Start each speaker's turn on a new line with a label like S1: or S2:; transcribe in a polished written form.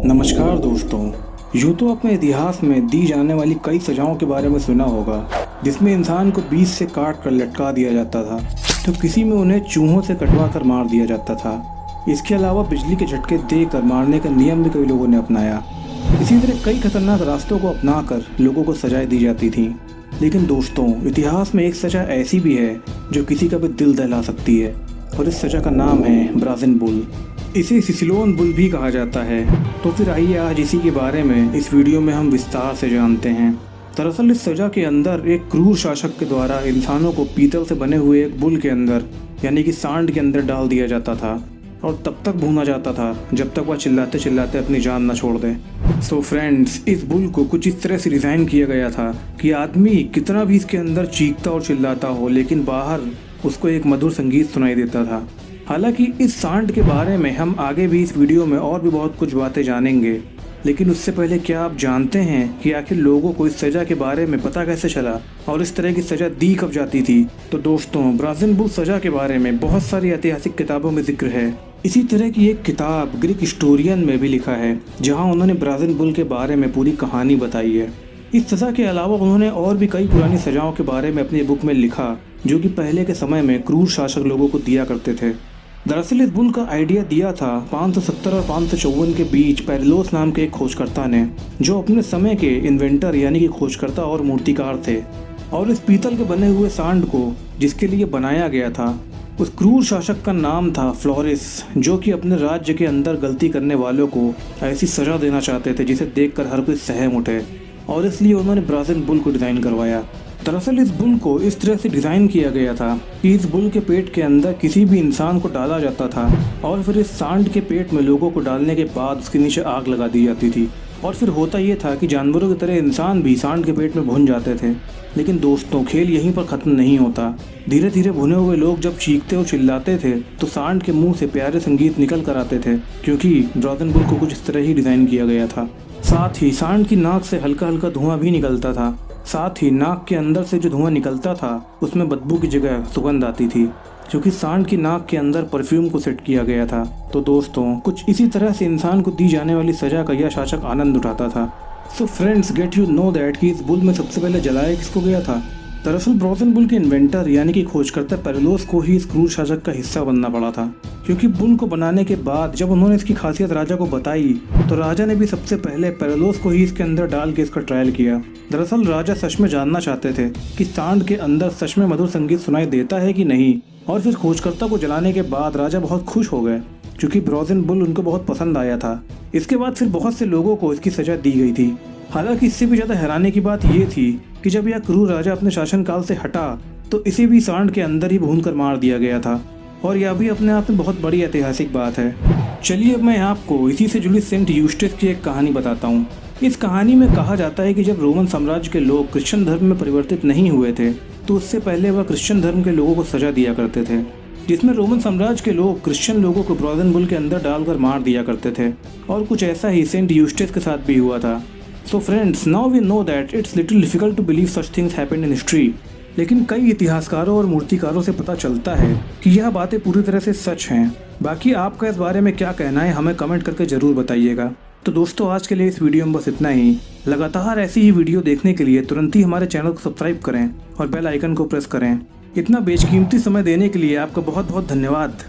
S1: नमस्कार दोस्तों। यूँ तो अपने इतिहास में दी जाने वाली कई सजाओं के बारे में सुना होगा, जिसमें इंसान को बीच से काट कर लटका दिया जाता था, तो किसी में उन्हें चूहों से कटवा कर मार दिया जाता था। इसके अलावा बिजली के झटके देकर मारने का नियम भी कई लोगों ने अपनाया। इसी तरह कई खतरनाक रास्तों को अपनाकर लोगों को सजाएं दी जाती थी। लेकिन दोस्तों, इतिहास में एक सजा ऐसी भी है जो किसी का भी दिल दहला सकती है, और इस सजा का नाम है ब्राज़िल बुल। इसे सिसिलियन बुल भी कहा जाता है। तो फिर आइए आज इसी के बारे में इस वीडियो में हम विस्तार से जानते हैं। दरअसल इस सजा के अंदर एक क्रूर शासक के द्वारा इंसानों को पीतल से बने हुए एक बुल के अंदर, यानी कि सांड के अंदर डाल दिया जाता था, और तब तक भूना जाता था जब तक वह चिल्लाते चिल्लाते अपनी जान न छोड़ दे। सो फ्रेंड्स, इस बुल को कुछ इस तरह से डिज़ाइन किया गया था कि आदमी कितना भी इसके अंदर चीखता और चिल्लाता हो, लेकिन बाहर उसको एक मधुर संगीत सुनाई देता था। हालांकि इस सांड के बारे में हम आगे भी इस वीडियो में और भी बहुत कुछ बातें जानेंगे, लेकिन उससे पहले क्या आप जानते हैं कि आखिर लोगों को इस सज़ा के बारे में पता कैसे चला और इस तरह की सज़ा दी कब जाती थी? तो दोस्तों, ब्राज़िल बुल सज़ा के बारे में बहुत सारी ऐतिहासिक किताबों में जिक्र है। इसी तरह की एक किताब ग्रीक हिस्टोरियन में भी लिखा है, जहाँ उन्होंने ब्राज़िल बुल के बारे में पूरी कहानी बताई है। इस सज़ा के अलावा उन्होंने और भी कई पुरानी सजाओं के बारे में अपनी बुक में लिखा, जो कि पहले के समय में क्रूर शासक लोगों को दिया करते थे। दरअसल इस बुल का आइडिया दिया था 570 और 554 के बीच पेरिलोस नाम के एक खोजकर्ता ने, जो अपने समय के इन्वेंटर यानी कि खोजकर्ता और मूर्तिकार थे। और इस पीतल के बने हुए सांड को जिसके लिए बनाया गया था, उस क्रूर शासक का नाम था फ्लोरिस, जो कि अपने राज्य के अंदर गलती करने वालों को ऐसी सजा देना चाहते थे जिसे देखकर हर कोई सहम उठे, और इसलिए उन्होंने ब्राज़िल बुल को डिज़ाइन करवाया। दरअसल इस बुल को इस तरह से डिज़ाइन किया गया था कि इस बुल के पेट के अंदर किसी भी इंसान को डाला जाता था, और फिर इस सांड के पेट में लोगों को डालने के बाद उसके नीचे आग लगा दी जाती थी। और फिर होता ये था कि जानवरों की तरह इंसान भी सांड के पेट में भुन जाते थे। लेकिन दोस्तों, खेल यहीं पर ख़त्म नहीं होता। धीरे धीरे भुने हुए लोग जब चीखते और चिल्लाते थे तो सांड के मुँह से प्यारे संगीत निकल कर आते थे, क्योंकि ब्राज़िल बुल को कुछ इस तरह ही डिज़ाइन किया गया था। साथ ही सांड की नाक से हल्का हल्का धुआं भी निकलता था। साथ ही नाक के अंदर से जो धुआं निकलता था उसमें बदबू की जगह सुगंध आती थी, क्योंकि सांड की नाक के अंदर परफ्यूम को सेट किया गया था। तो दोस्तों, कुछ इसी तरह से इंसान को दी जाने वाली सजा का यह शासक आनंद उठाता था। So friends, get you know that कि इस बुल में सबसे पहले जलाया किसको गया था? दरअसल ब्राज़िल बुल के इन्वेंटर यानी कि खोजकर्ता पेरिलोस को ही इस क्रूर शासक का हिस्सा बनना पड़ा था, क्योंकि बुल को बनाने के बाद जब उन्होंने इसकी खासियत राजा को बताई तो राजा ने भी सबसे पहले पेरिलोस को ही इसके अंदर डाल के इसका ट्रायल किया। दरअसल राजा सच में जानना चाहते थे कि सांड के अंदर सच में मधुर संगीत सुनाई देता है कि नहीं, और फिर खोजकर्ता को जलाने के बाद राजा बहुत खुश हो गए, क्योंकि ब्राज़िल बुल उनको बहुत पसंद आया था। इसके बाद फिर बहुत से लोगों को इसकी सजा दी गई थी। हालांकि इससे भी ज़्यादा हैरानी की बात ये थी कि जब यह क्रूर राजा अपने शासनकाल से हटा तो इसे भी सांड के अंदर ही भूनकर मार दिया गया था, और यह भी अपने आप में बहुत बड़ी ऐतिहासिक बात है। चलिए अब मैं आपको इसी से जुड़ी सेंट यूस्टिस की एक कहानी बताता हूँ। इस कहानी में कहा जाता है कि जब रोमन साम्राज्य के लोग क्रिश्चियन धर्म में परिवर्तित नहीं हुए थे, तो उससे पहले वह क्रिश्चियन धर्म के लोगों को सजा दिया करते थे, जिसमें रोमन साम्राज्य के लोग क्रिश्चियन लोगों को ब्राज़िल बुल के अंदर डालकर मार दिया करते थे। और कुछ ऐसा ही सेंट यूस्टिस के साथ भी हुआ था। So friends, now we know that it's little difficult to believe such things happened in history. लेकिन कई इतिहासकारों और मूर्तिकारों से पता चलता है कि यह बातें पूरी तरह से सच हैं। बाकी आपका इस बारे में क्या कहना है, हमें कमेंट करके ज़रूर बताइएगा। तो दोस्तों, आज के लिए इस वीडियो में बस इतना ही। लगातार ऐसी ही वीडियो देखने के लिए तुरंत ही हमारे चैनल को सब्सक्राइब करें और बेल आइकन को प्रेस करें। इतना बेशकीमती समय देने के लिए आपका बहुत बहुत धन्यवाद।